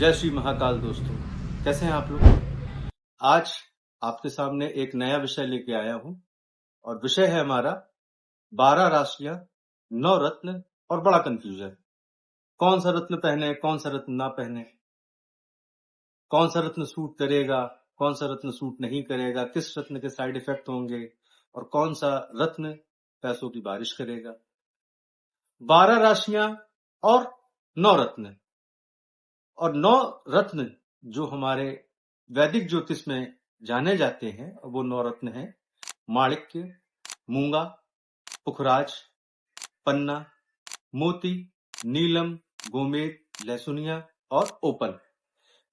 जय श्री महाकाल दोस्तों, कैसे हैं आप लोग। आज आपके सामने एक नया विषय लेके आया हूं और विषय है हमारा 12 राशियां, 9 रत्न और बड़ा कंफ्यूजन। कौन सा रत्न पहने, कौन सा रत्न ना पहने, कौन सा रत्न सूट करेगा, कौन सा रत्न सूट नहीं करेगा, किस रत्न के साइड इफेक्ट होंगे और कौन सा रत्न पैसों की बारिश करेगा। 12 राशियां और 9 रत्न, और 9 रत्न जो हमारे वैदिक ज्योतिष में जाने जाते हैं वो 9 रत्न हैं: माणिक्य, मूंगा, पुखराज, पन्ना, मोती, नीलम, गोमेद, लहसुनिया और ओपल।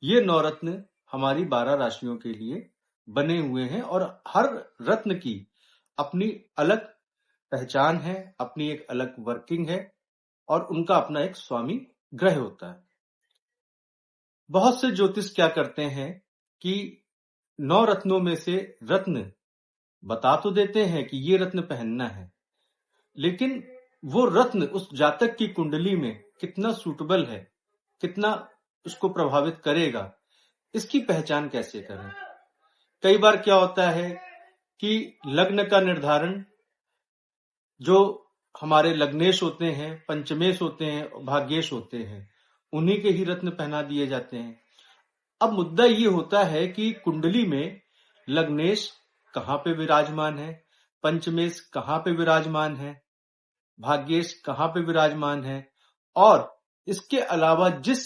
ये 9 रत्न हमारी 12 राशियों के लिए बने हुए हैं और हर रत्न की अपनी अलग पहचान है, अपनी एक अलग वर्किंग है और उनका अपना एक स्वामी ग्रह होता है। बहुत से ज्योतिष क्या करते हैं कि 9 रत्नों में से रत्न बता तो देते हैं कि ये रत्न पहनना है, लेकिन वो रत्न उस जातक की कुंडली में कितना सूटेबल है, कितना उसको प्रभावित करेगा, इसकी पहचान कैसे करें। कई बार क्या होता है कि लग्न का निर्धारण जो हमारे लग्नेश होते हैं, पंचमेश होते हैं, भाग्येश होते हैं, उन्हीं के ही रत्न पहना दिए जाते हैं। अब मुद्दा ये होता है कि कुंडली में लग्नेश कहां पे विराजमान है, पंचमेश कहां पे विराजमान है, भाग्येश कहां पे विराजमान है, और इसके अलावा जिस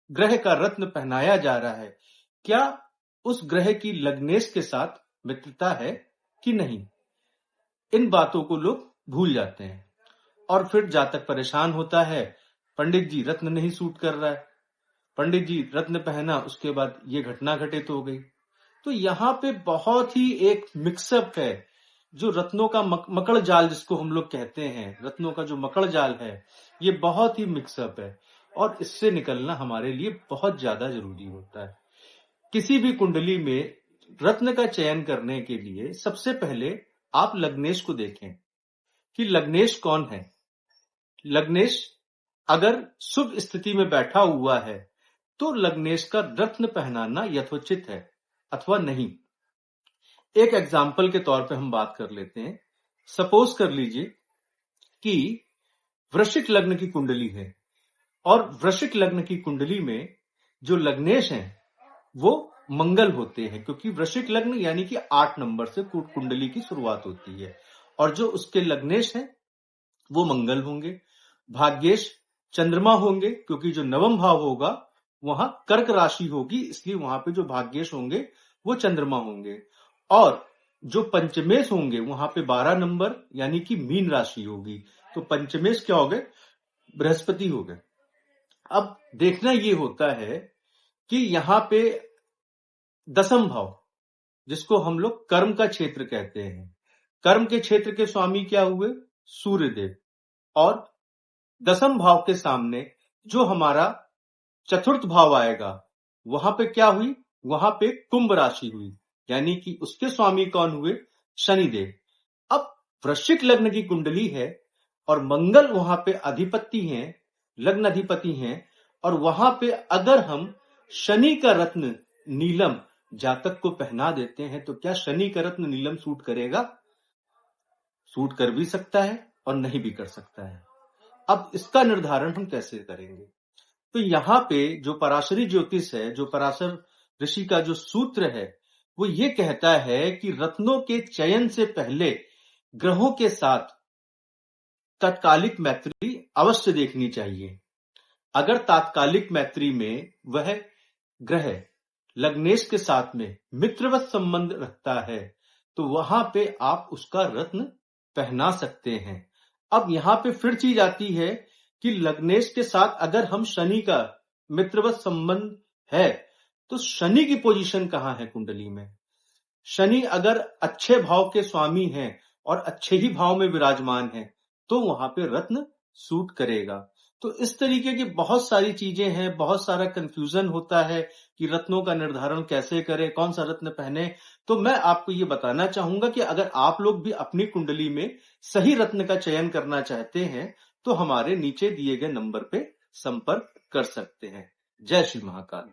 ग्रह का रत्न पहनाया जा रहा है क्या उस ग्रह की लग्नेश के साथ मित्रता है कि नहीं। इन बातों को लोग भूल जाते हैं और फिर जातक परेशान होता है, पंडित जी रत्न नहीं सूट कर रहा है, पंडित जी रत्न पहना उसके बाद ये घटना घटित हो गई। तो यहाँ पे बहुत ही एक मिक्सअप है, जो रत्नों का मकड़ जाल जिसको हम लोग कहते हैं, रत्नों का जो मकड़ जाल है ये बहुत ही मिक्सअप है और इससे निकलना हमारे लिए बहुत ज्यादा जरूरी होता है। किसी भी कुंडली में रत्न का चयन करने के लिए सबसे पहले आप लग्नेश को देखें कि लग्नेश कौन है। लग्नेश अगर शुभ स्थिति में बैठा हुआ है तो लग्नेश का रत्न पहनाना यथोचित है अथवा नहीं। एक एग्जाम्पल के तौर पे हम बात कर लेते हैं। सपोज कर लीजिए कि वृश्चिक लग्न की कुंडली है और वृश्चिक लग्न की कुंडली में जो लग्नेश हैं वो मंगल होते हैं, क्योंकि वृश्चिक लग्न यानी कि 8 नंबर से कुंडली की शुरुआत होती है और जो उसके लग्नेश हैं वो मंगल होंगे। भाग्येश चंद्रमा होंगे, क्योंकि जो नवम भाव होगा वहां कर्क राशि होगी, इसलिए वहां पे जो भाग्येश होंगे वो चंद्रमा होंगे। और जो पंचमेश होंगे वहां पे 12 नंबर यानी कि मीन राशि होगी, तो पंचमेश क्या हो गए, बृहस्पति हो गए। अब देखना ये होता है कि यहाँ पे दसम भाव जिसको हम लोग कर्म का क्षेत्र कहते हैं, कर्म के क्षेत्र के स्वामी क्या हुए, सूर्यदेव। और दसम भाव के सामने जो हमारा चतुर्थ भाव आएगा वहां पे क्या हुई, वहां पे कुंभ राशि हुई, यानी कि उसके स्वामी कौन हुए, शनिदेव। अब वृश्चिक लग्न की कुंडली है और मंगल वहां पे अधिपति हैं, लग्न अधिपति हैं, और वहां पे अगर हम शनि का रत्न नीलम जातक को पहना देते हैं तो क्या शनि का रत्न नीलम सूट करेगा। सूट कर भी सकता है और नहीं भी कर सकता है। अब इसका निर्धारण हम कैसे करेंगे। तो यहाँ पे जो पराशरी ज्योतिष है, जो पराशर ऋषि का जो सूत्र है वो ये कहता है कि रत्नों के चयन से पहले ग्रहों के साथ तात्कालिक मैत्री अवश्य देखनी चाहिए। अगर तात्कालिक मैत्री में वह ग्रह लग्नेश के साथ में मित्रवत संबंध रखता है तो वहां पे आप उसका रत्न पहना सकते हैं। अब यहां पे फिर चीज आती है कि लग्नेश के साथ अगर हम शनि का मित्रवत संबंध है तो शनि की पोजीशन कहां है कुंडली में। शनि अगर अच्छे भाव के स्वामी हैं और अच्छे ही भाव में विराजमान है तो वहां पे रत्न सूट करेगा। तो इस तरीके की बहुत सारी चीजें हैं, बहुत सारा कंफ्यूजन होता है कि रत्नों का निर्धारण कैसे करें, कौन सा रत्न पहने। तो मैं आपको ये बताना चाहूंगा कि अगर आप लोग भी अपनी कुंडली में सही रत्न का चयन करना चाहते हैं तो हमारे नीचे दिए गए नंबर पे संपर्क कर सकते हैं। जय श्री महाकाल।